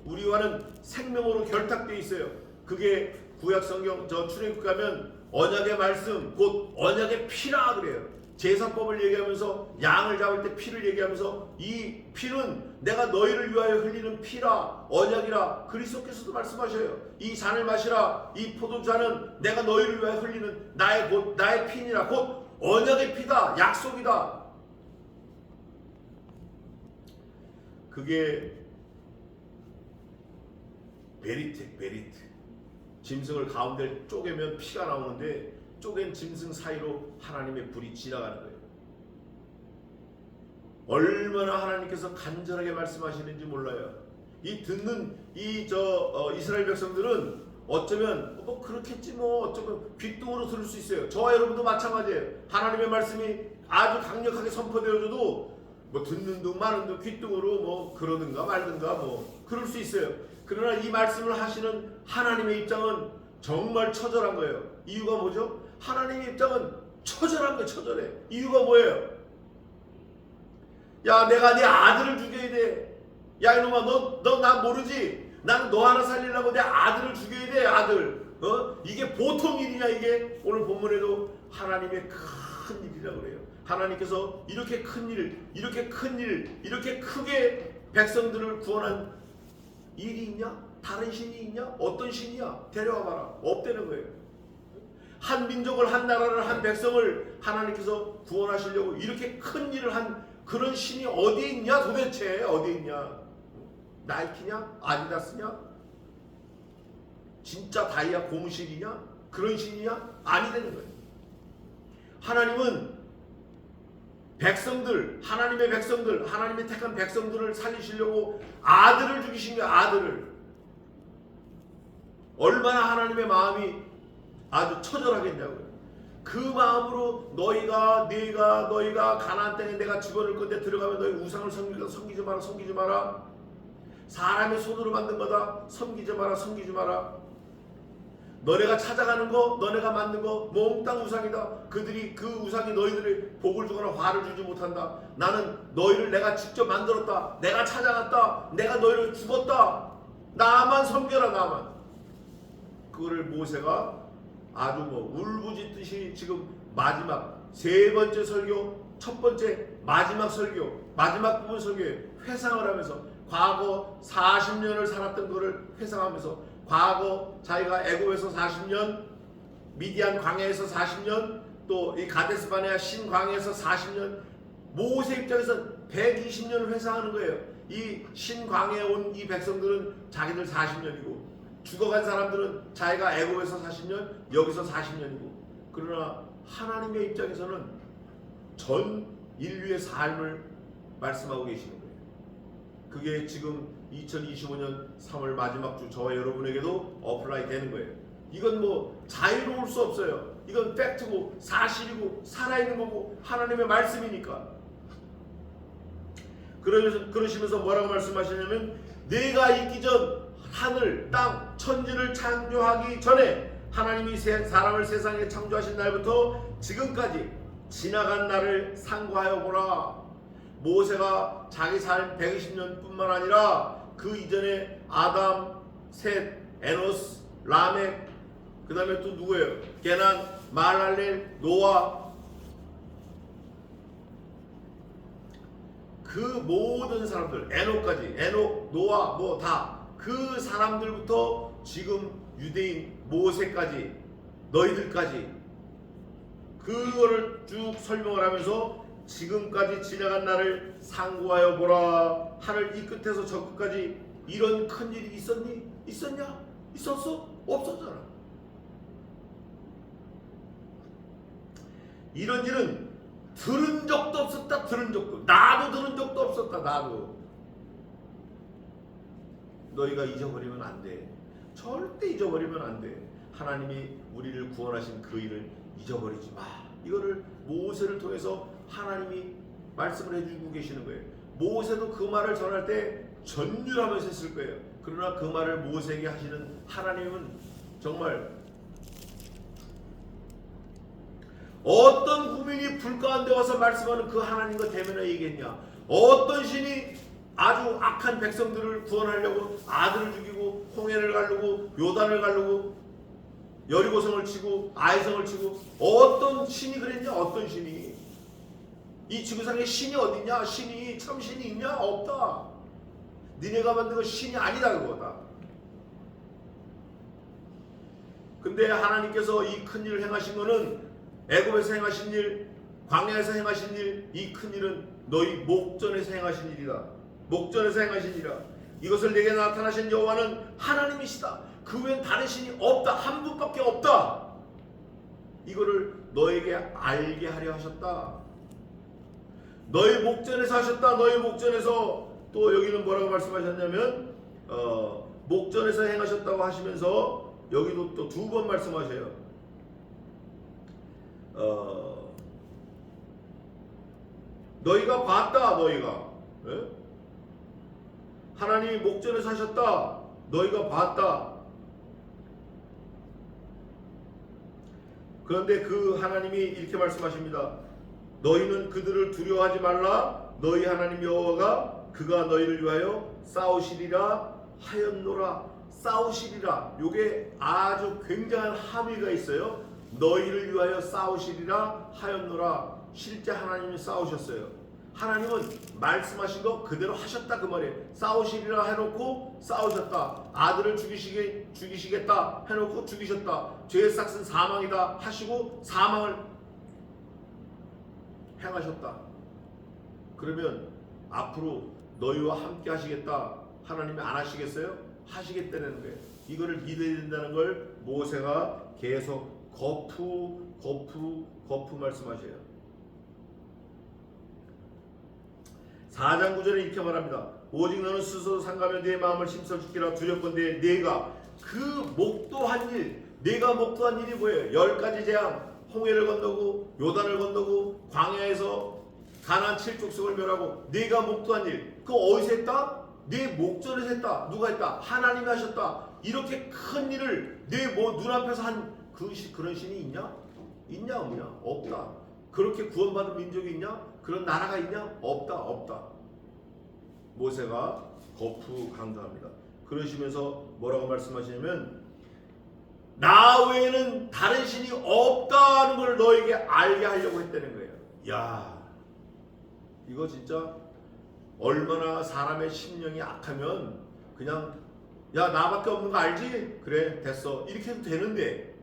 우리와는 생명으로 결탁되어 있어요. 그게 구약성경 출애굽 가면 언약의 말씀 곧 언약의 피라 그래요. 제사법을 얘기하면서 양을 잡을 때 피를 얘기하면서 이 피는 내가 너희를 위하여 흘리는 피라 언약이라 그리스도께서도 말씀하셔요. 이 잔을 마시라. 이 포도잔은 내가 너희를 위하여 흘리는 나의 피니라. 곧 언약의 피다. 약속이다. 그게 베리트 짐승을 가운데 쪼개면 피가 나오는데 쪼갠 짐승 사이로 하나님의 불이 지나가는 거예요. 얼마나 하나님께서 간절하게 말씀하시는지 몰라요. 이 듣는 이스라엘 백성들은 어쩌면 뭐 그렇겠지 뭐 어쩌면 귓등으로 들을 수 있어요. 저와 여러분도 마찬가지예요. 하나님의 말씀이 아주 강력하게 선포되어져도 뭐 듣는 둥 마는 둥 귓등으로 뭐 그러든가 말든가 뭐 그럴 수 있어요. 그러나 이 말씀을 하시는 하나님의 입장은 정말 처절한 거예요. 이유가 뭐죠? 하나님의 입장은 처절한 거야, 처절해. 이유가 뭐예요? 야, 내가 네 아들을 죽여야 돼. 야, 이놈아, 너 나 모르지? 나는 너 하나 살리려고 내 아들을 죽여야 돼, 아들. 이게 보통 일이냐, 이게? 오늘 본문에도 하나님의 큰 일이라고 그래요. 하나님께서 이렇게 큰 일, 이렇게 크게 백성들을 구원한 일이 있냐? 다른 신이 있냐? 어떤 신이야? 데려와 봐라. 없다는 거예요. 한 민족을, 한 나라를, 한 백성을 하나님께서 구원하시려고 이렇게 큰 일을 한 그런 신이 어디 있냐? 도대체 어디 있냐? 나이키냐? 아디다스냐? 진짜 다이아 고무실이냐? 그런 신이냐? 아니되는 거예요. 하나님은 백성들, 하나님의 백성들, 하나님의 택한 백성들을 살리시려고 아들을 죽이신 거예요. 아들을. 얼마나 하나님의 마음이 아주 처절하겠냐고요. 그 마음으로 너희가 가나안 땅에 내가 집어넣을 건데 들어가면 너희 우상을 섬기지 마라. 사람의 손으로 만든 거다. 섬기지 마라. 너네가 찾아가는 거, 너네가 만든 거 몽땅 우상이다. 그들이 그 우상이 너희들의 복을 주거나 화를 주지 못한다. 나는 너희를 내가 직접 만들었다. 내가 찾아갔다. 내가 너희를 죽었다. 나만 섬겨라, 나만. 그거를 모세가 아주 울부짖듯이 지금 마지막 세 번째 설교, 첫 번째 마지막 설교, 마지막 부분 설교에 회상을 하면서 과거 40년을 살았던 거를 회상하면서 과거 자기가 애굽에서 40년, 미디안 광야에서 40년, 또 이 가데스 바네아 신광야에서 40년, 모세 입장에서는 120년을 회상하는 거예요. 이 신광야에 온 이 백성들은 자기들 40년이고 죽어간 사람들은 자기가 애굽에서 40년, 여기서 40년이고, 그러나 하나님의 입장에서는 전 인류의 삶을 말씀하고 계시는 거예요. 그게 지금 2025년 3월 마지막 주 저와 여러분에게도 어플라이 되는 거예요. 이건 자유로울 수 없어요. 이건 팩트고 사실이고 살아있는 거고 하나님의 말씀이니까. 그러시면서 뭐라고 말씀하시냐면, 내가 있기 전 하늘, 땅, 천지를 창조하기 전에 하나님이 사람을 세상에 창조하신 날부터 지금까지 지나간 날을 상고하여 보라. 모세가 자기 삶 120년 뿐만 아니라 그 이전에 아담, 셋, 에노스, 라멕, 그 다음에 또 누구예요? 게난, 말랄렐, 노아, 그 모든 사람들, 에녹까지, 에녹, 노아 다 그 사람들부터 지금 유대인 모세까지, 너희들까지 그거를 쭉 설명을 하면서 지금까지 지나간 날을 상고하여 보라. 하늘 이 끝에서 저 끝까지 이런 큰 일이 있었니? 있었냐? 있었어? 없었잖아. 이런 일은 들은 적도 없었다. 나도 들은 적도 없었다. 나도. 너희가 잊어버리면 안 돼. 절대 잊어버리면 안 돼. 하나님이 우리를 구원하신 그 일을 잊어버리지 마. 이거를 모세를 통해서 하나님이 말씀을 해주고 계시는 거예요. 모세도 그 말을 전할 때 전율하면서 했을 거예요. 그러나 그 말을 모세에게 하시는 하나님은 정말 어떤 구민이 불 가운데 와서 말씀하는 그 하나님과 대면해 얘기했냐? 어떤 신이 아주 악한 백성들을 구원하려고 아들을 죽이고 홍해를 가르고 요단을 가르고 여리고성을 치고 아이성을 치고, 어떤 신이 그랬냐? 어떤 신이? 이 지구상에 신이 어딨냐? 신이 참 신이 있냐? 없다. 니네가 만든 건 신이 아니다, 그거다. 근데 하나님께서 이 큰 일을 행하신 거는 애굽에서 행하신 일, 광야에서 행하신 일, 이 큰 일은 너희 목전에서 행하신 일이다. 목전에서 행하신 일이라. 이것을 내게 나타나신 여호와는 하나님이시다. 그 외엔 다른 신이 없다. 한 분밖에 없다. 이거를 너에게 알게 하려 하셨다. 너희 목전에서 하셨다. 너희 목전에서. 또 여기는 뭐라고 말씀하셨냐면 목전에서 행하셨다고 하시면서 여기도 또 두 번 말씀하셔요. 너희가 봤다. 너희가. 예? 하나님이 목전에서 하셨다. 너희가 봤다. 그런데 그 하나님이 이렇게 말씀하십니다. 너희는 그들을 두려워하지 말라. 너희 하나님 여호와가 그가 너희를 위하여 싸우시리라 하였노라. 싸우시리라. 요게 아주 굉장한 함의가 있어요. 너희를 위하여 싸우시리라 하였노라. 실제 하나님이 싸우셨어요. 하나님은 말씀하신 거 그대로 하셨다 그 말이에요. 싸우시리라 해놓고 싸우셨다. 아들을 죽이시겠다 해놓고 죽이셨다. 죄의 삭은 사망이다 하시고 사망을 행하셨다. 그러면 앞으로 너희와 함께 하시겠다. 하나님이 안 하시겠어요? 하시겠다는 거예요. 이거를 믿어야 된다는 걸 모세가 계속 거푸 말씀하셔요. 4장 9절에 이렇게 말합니다. 오직 너는 스스로 상가며 네 마음을 힘써 지키라. 두렵건대 네가 그 목도한 일, 네가 목도한 일이 뭐예요? 10가지 재앙, 홍해를 건너고 요단을 건너고 광야에서 가나안 7족속을 멸하고 네가 목도한 일, 그거 어디서 했다? 네 목전에서 했다. 누가 했다? 하나님이 하셨다. 이렇게 큰 일을 내 눈앞에서 한 그런 신이 있냐? 있냐 없냐? 없다. 그렇게 구원받은 민족이 있냐? 그런 나라가 있냐? 없다. 모세가 거푸 강조합니다. 그러시면서 뭐라고 말씀하시냐면 나 외에는 다른 신이 없다는 걸 너에게 알게 하려고 했다는 거예요. 야, 이거 진짜 얼마나 사람의 심령이 악하면 그냥 야 나밖에 없는 거 알지? 그래 됐어 이렇게 해도 되는데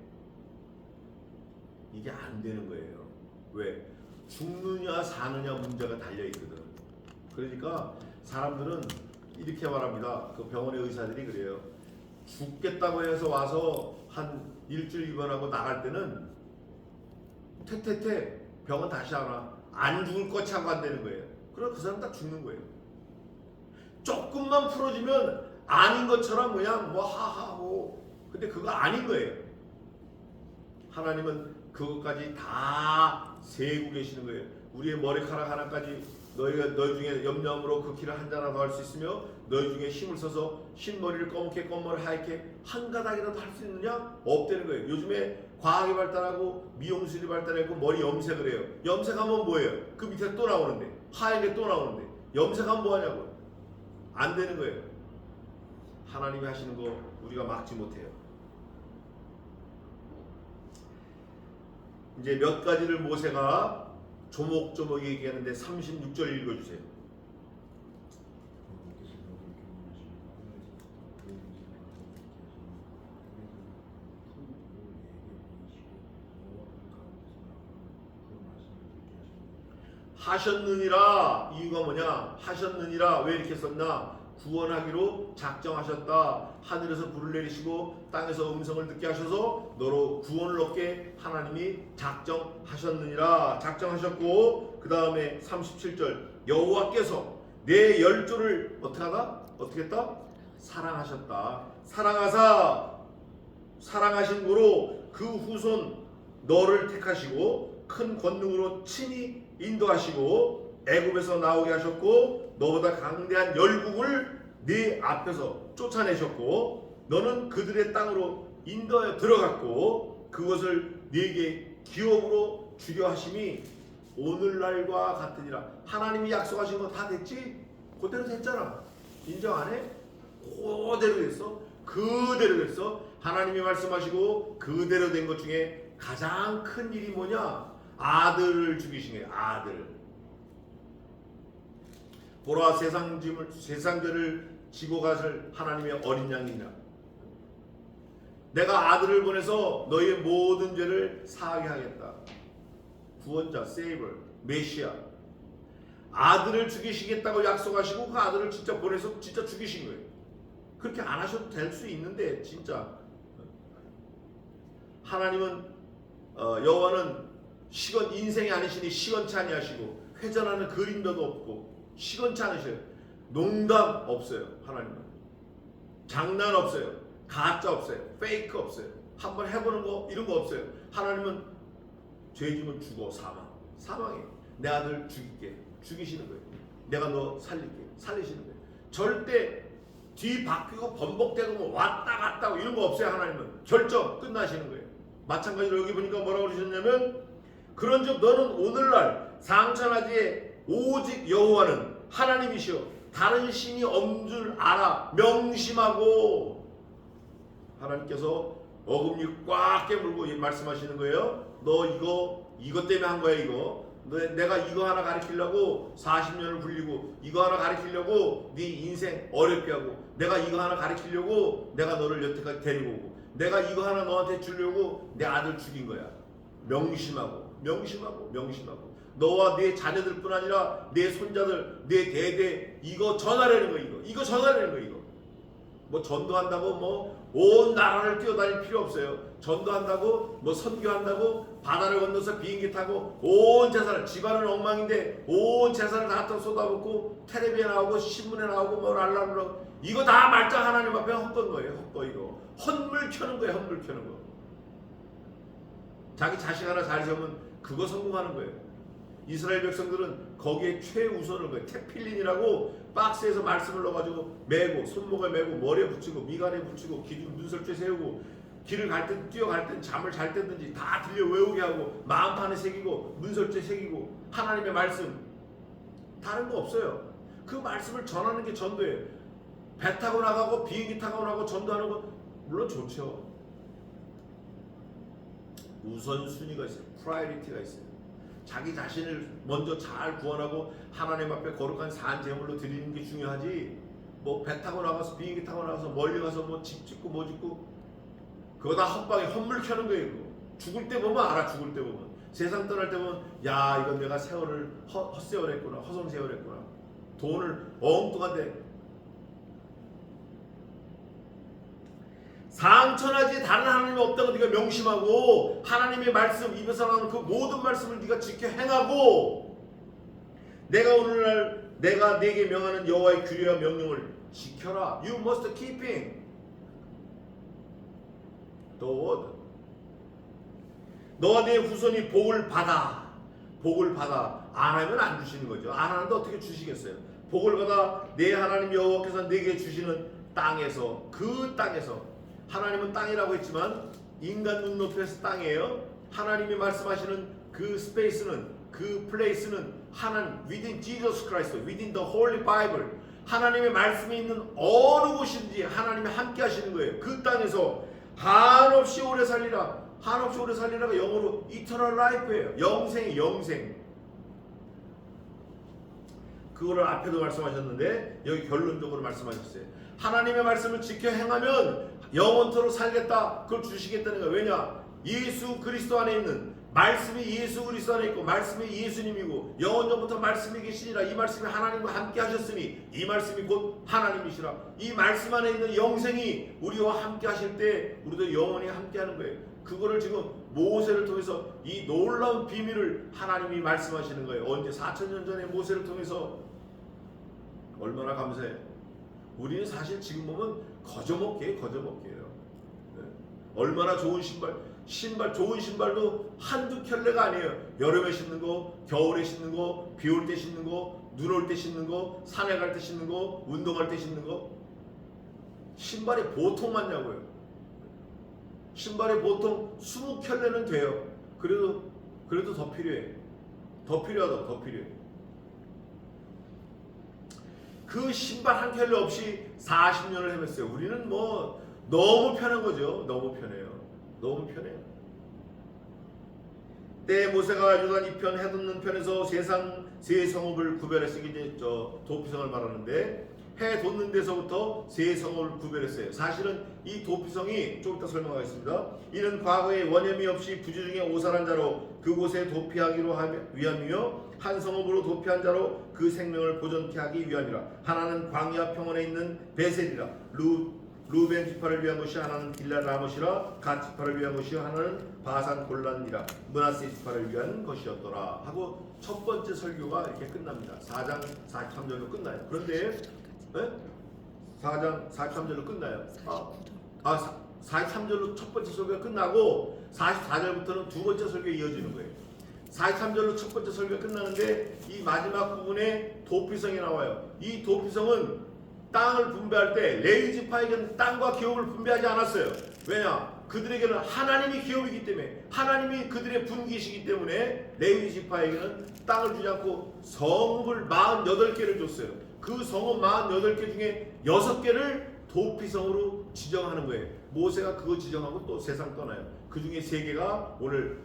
이게 안 되는 거예요. 왜? 죽느냐 사느냐 문제가 달려있거든. 그러니까 사람들은 이렇게 말합니다. 그 병원의 의사들이 그래요. 죽겠다고 해서 와서 한 일주일 입원하고 나갈 때는 퇴퇴퇴 병원 다시 하나 안 죽을 것 차고 안 되는 거예요. 그럼 그 사람 다 죽는 거예요. 조금만 풀어지면 아닌 것처럼 그냥 뭐 하하호. 근데 그거 아닌 거예요. 하나님은 그것까지 다 세고 계시는 거예요. 우리의 머리카락 하나까지 너희 중에 염려함으로 그 키를 한 자나 더 할 수 있으며 너희 중에 힘을 써서 흰머리를 검게 검머리 하얗게 한 가닥이라도 할 수 있느냐? 없다는 거예요. 요즘에 과학이 발달하고 미용술이 발달하고 머리 염색을 해요. 염색하면 뭐예요? 그 밑에 또 나오는데 하얗게 또 나오는데 염색하면 뭐하냐고요? 안 되는 거예요. 하나님이 하시는 거 우리가 막지 못해요. 이제 몇 가지를 모세가 조목조목 얘기하는데 36절 읽어주세요. 하셨느니라. 이유가 뭐냐? 하셨느니라. 왜 이렇게 썼나? 구원하기로 작정하셨다. 하늘에서 불을 내리시고 땅에서 음성을 듣게 하셔서 너로 구원을 얻게 하나님이 작정하셨느니라. 작정하셨고 그 다음에 37절 여호와께서 내 열조를 어떻게 하다? 어떻게 했다? 사랑하셨다. 사랑하신 고로 그 후손 너를 택하시고 큰 권능으로 친히 인도하시고 애굽에서 나오게 하셨고 너보다 강대한 열국을 네 앞에서 쫓아내셨고 너는 그들의 땅으로 인도하여 들어갔고 그것을 네게 기업으로 주려 하심이 오늘날과 같으니라. 하나님이 약속하신 거 다 됐지? 그대로 됐잖아. 인정 안 해? 그대로 됐어. 그대로 됐어. 하나님이 말씀하시고 그대로 된 것 중에 가장 큰 일이 뭐냐? 아들을 죽이신 거예요. 아들. 보라 세상죄를 지고 가실 하나님의 어린 양이냐. 내가 아들을 보내서 너희의 모든 죄를 사하게 하겠다. 구원자, 세이버, 메시아. 아들을 죽이시겠다고 약속하시고 그 아들을 진짜 보내서 진짜 죽이신 거예요. 그렇게 안 하셔도 될 수 있는데 진짜 하나님은 여호와는 인생이 아니시니 시건치 아니하시고 회전하는 그림자도 없고 시건치 않으셔요. 농담 없어요. 하나님은 장난 없어요. 가짜 없어요. 페이크 없어요. 한번 해보는 거 이런 거 없어요. 하나님은 죄지면 죽어. 사망해. 내 아들 죽일게. 죽이시는 거예요. 내가 너 살릴게. 살리시는 거예요. 절대 뒤 바뀌고 번복되고 뭐 왔다 갔다 이런 거 없어요. 하나님은 결정 끝나시는 거예요. 마찬가지로 여기 보니까 뭐라고 그러셨냐면 그런즉 너는 오늘날 상천하지에 오직 여호와는 하나님이시여 다른 신이 없는 줄 알아 명심하고. 하나님께서 어금니 꽉 깨물고 말씀하시는 거예요. 너 이거 때문에 한 거야. 이거 내가 이거 하나 가르치려고 40년을 굴리고 이거 하나 가르치려고 네 인생 어렵게 하고 내가 이거 하나 가르치려고 내가 너를 여태까지 데리고 오고 내가 이거 하나 너한테 주려고 내 아들 죽인 거야. 명심하고 명심하고 명심하고. 너와 네 자녀들뿐 아니라 네 손자들 네 대대 이거 전하려는 거. 이거 전하려는 거. 이거 뭐 전도한다고 뭐 온 나라를 뛰어다닐 필요 없어요. 전도한다고 뭐 선교한다고 바다를 건너서 비행기 타고 온 재산을, 집안은 엉망인데 온 재산을 다 쏟아붓고 텔레비에 나오고 신문에 나오고 뭘 알라고 이거 다 말짱 하나님 앞에 헛건 거예요. 헛거. 이거 헛물 켜는 거예요. 헛물 켜는 거. 자기 자식 하나 잘 세우면 그거 성공하는 거예요. 이스라엘 백성들은 거기에 최우선을 거예요. 테필린이라고 박스에서 말씀을 넣어가지고 메고 손목에 메고 머리에 붙이고 미간에 붙이고 기둥 눈설주에 세우고 길을 갈 땐 뛰어갈 땐 잠을 잘 때든지 다 들려 외우게 하고 마음판에 새기고 문설주에 새기고 하나님의 말씀 다른 거 없어요. 그 말씀을 전하는 게 전도예요. 배 타고 나가고 비행기 타고 나가고 전도하는 거 물론 좋죠. 우선순위가 있어요. 프라이어리티가 있어요. 자기 자신을 먼저 잘 구원하고 하나님 앞에 거룩한 산 제물로 드리는 게 중요하지. 뭐 배 타고 나가서 비행기 타고 나가서 멀리 가서 뭐 집 짓고 뭐 짓고 그거 다 헛방에 헛물 켜는 거예요. 이거. 죽을 때 보면 알아. 죽을 때 보면 세상 떠날 때 보면 야 이건 내가 세월을 헛세월했구나. 허송세월했구나. 돈을 엉뚱한데 상천하지 다른 하나님이 없다고 네가 명심하고 하나님의 말씀 입에서 나오는 그 모든 말씀을 네가 지켜 행하고 내가 오늘날 내가 네게 명하는 여호와의 규례와 명령을 지켜라. You must keeping the word. 너와 네 후손이 복을 받아. 복을 받아. 안 하면 안 주시는 거죠. 안 하는데 어떻게 주시겠어요. 복을 받아 내 하나님 여호와께서 네게 주시는 땅에서 그 땅에서 하나님은 땅이라고 했지만 인간 눈높이에서 땅이에요. 하나님이 말씀하시는 그 스페이스는 그 플레이스는 하나님 within Jesus Christ, within the Holy Bible 하나님의 말씀이 있는 어느 곳인지 하나님이 함께 하시는 거예요. 그 땅에서 한없이 오래 살리라. 한없이 오래 살리라가 영어로 eternal life예요. 영생이 영생. 그거를 앞에도 말씀하셨는데 여기 결론적으로 말씀하셨어요. 하나님의 말씀을 지켜 행하면 영원토록 살겠다. 그걸 주시겠다는 거예요. 왜냐? 예수 그리스도 안에 있는 말씀이 예수 그리스도 안에 있고 말씀이 예수님이고 영원전부터 말씀이 계시니라. 이 말씀이 하나님과 함께 하셨으니 이 말씀이 곧 하나님이시라. 이 말씀 안에 있는 영생이 우리와 함께 하실 때 우리도 영원히 함께 하는 거예요. 그거를 지금 모세를 통해서 이 놀라운 비밀을 하나님이 말씀하시는 거예요. 언제 4,000년 전에 모세를 통해서 얼마나 감사해요. 우리는 사실 지금 보면 거저먹기예요. 네. 얼마나 좋은 신발 좋은 신발도 한두 켤레가 아니에요. 여름에 신는 거, 겨울에 신는 거, 비 올 때 신는 거, 눈 올 때 신는 거, 산에 갈 때 신는 거, 운동할 때 신는 거. 신발이 보통 맞냐고요. 신발이 보통 20켤레는 돼요. 그래도 더 필요해. 더 필요해. 그 신발 한 켤레 없이 40년을 헤맸어요. 우리는 뭐 너무 편한 거죠. 너무 편해요. 때 모세가 요단 이편 해돋는 편에서 세상 세 성읍을 구별했으니 이제 도피성을 말하는데 해 돋는 데서부터 세 성읍을 구별했어요. 사실은 이 도피성이 좀 이따 설명하겠습니다. 이는 과거에 원염이 없이 부지 중에 오살한 자로 그곳에 도피하기로 위함이며 한 성읍으로 도피한 자로 그 생명을 보존케 하기 위함이라. 하나는 광야 평원에 있는 베셀이라. 루벤 지파를 위한 것이 하나는 길라 라못이라. 갓 지파를 위한 것이 하나는 바산 골란이라. 므낫세 지파를 위한 것이었더라 하고 첫 번째 설교가 이렇게 끝납니다. 4장 43절로 끝나요. 그런데 4장 43절로 끝나요. 43절로 첫 번째 설교가 끝나고 44절부터는 두 번째 설교가 이어지는 거예요. 43절로 첫 번째 설교가 끝나는데 이 마지막 부분에 도피성이 나와요. 이 도피성은 땅을 분배할 때 레위 지파에게는 땅과 기업을 분배하지 않았어요. 왜냐? 그들에게는 하나님이 기업이기 때문에 하나님이 그들의 분기시기 때문에 레위 지파에게는 땅을 주지 않고 성읍을 48개를 줬어요. 그 성읍 48개 중에 6개를 도피성으로 지정하는 거예요. 모세가 그거 지정하고 또 세상 떠나요. 그 중에 3개가 오늘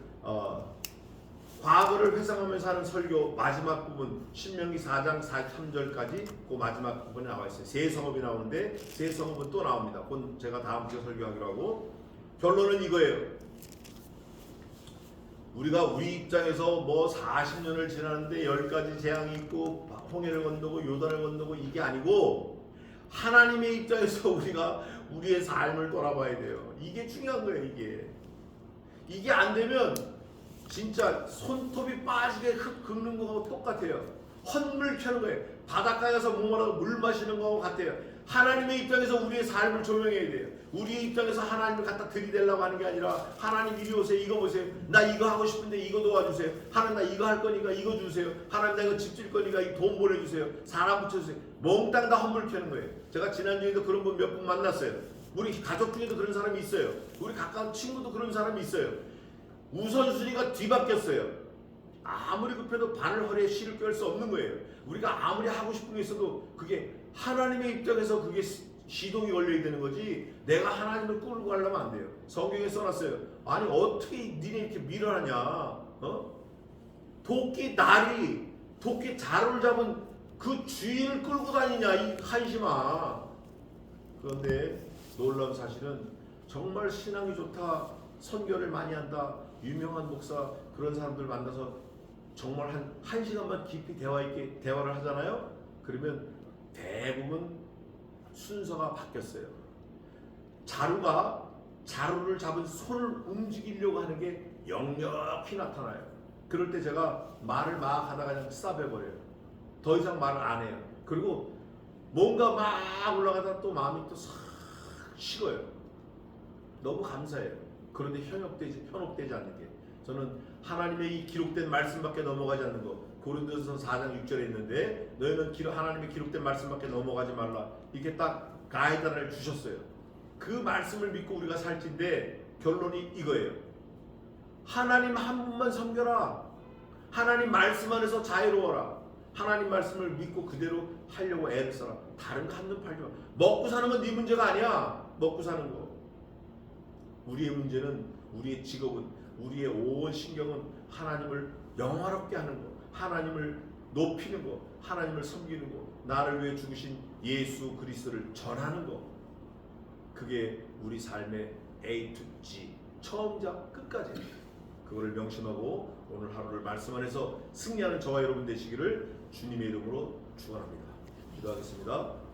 과거를 회상하면서 하는 설교 마지막 부분 신명기 4장 43절까지 그 마지막 부분에 나와 있어요. 세 성읍이 나오는데 세 성읍은 또 나옵니다. 그건 제가 다음 주에 설교하기로 하고, 결론은 이거예요. 우리가 우리 입장에서 뭐 40년을 지났는데 10가지 재앙이 있고 홍해를 건너고 요단을 건너고 이게 아니고 하나님의 입장에서 우리가 우리의 삶을 돌아봐야 돼요. 이게 중요한 거예요. 이게 안 되면 진짜 손톱이 빠지게 흙 긁는 거하고 똑같아요. 헛물 켜는 거예요. 바닷가에 가서 목마르고 물 마시는 거하고 같아요. 하나님의 입장에서 우리의 삶을 조명해야 돼요. 우리의 입장에서 하나님을 갖다 들이대려고 하는 게 아니라 하나님 이리 오세요. 이거 보세요. 나 이거 하고 싶은데 이거 도와주세요. 하나님 나 이거 할 거니까 이거 주세요. 하나님 나 이거 집 질 거니까 이 돈 보내주세요. 사람 붙여주세요. 몽땅 다 헛물 켜는 거예요. 제가 지난주에도 그런 분 몇 분 만났어요. 우리 가족 중에도 그런 사람이 있어요. 우리 가까운 친구도 그런 사람이 있어요. 우선순위가 뒤바뀌었어요. 아무리 급해도 바늘 허리에 실을 꿰을 수 없는 거예요. 우리가 아무리 하고 싶은 게 있어도 그게 하나님의 입장에서 그게 시동이 걸려야 되는 거지, 내가 하나님을 끌고 가려면 안 돼요. 성경에 써놨어요. 아니 어떻게 니네 이렇게 밀어하냐? 도끼 날이 도끼 자루를 잡은 그 주인을 끌고 다니냐 이 한심아. 그런데 놀라운 사실은 정말 신앙이 좋다, 선교를 많이 한다, 유명한 목사 그런 사람들 만나서 정말 한 시간만 깊이 대화를 하잖아요. 그러면 대부분 순서가 바뀌었어요. 자루를 잡은 손을 움직이려고 하는 게 역력히 나타나요. 그럴 때 제가 말을 막 하다가 그냥 쌉해버려요. 더 이상 말을 안 해요. 그리고 뭔가 막 올라가다 또 마음이 또 싹 식어요. 너무 감사해요. 그런데 현혹되지 않는 게, 저는 하나님의 이 기록된 말씀밖에 넘어가지 않는 거, 고린도서 4장 6절에 있는데 너희는 하나님의 기록된 말씀밖에 넘어가지 말라, 이게 딱 가이드라인을 주셨어요. 그 말씀을 믿고 우리가 살지인데 결론이 이거예요. 하나님 한 분만 섬겨라. 하나님 말씀 안에서 자유로워라. 하나님 말씀을 믿고 그대로 하려고 애를 써라. 다른 거 한눈 팔지 마. 먹고 사는 건 네 문제가 아니야. 먹고 사는 거. 우리의 문제는, 우리의 직업은, 우리의 온 신경은 하나님을 영화롭게 하는 거, 하나님을 높이는 거, 하나님을 섬기는 거, 나를 위해 죽으신 예수 그리스도를 전하는 거. 그게 우리 삶의 A to G, 처음부터 끝까지. 그거를 명심하고 오늘 하루를 말씀 안에서 승리하는 저와 여러분 되시기를 주님의 이름으로 축원합니다. 기도하겠습니다.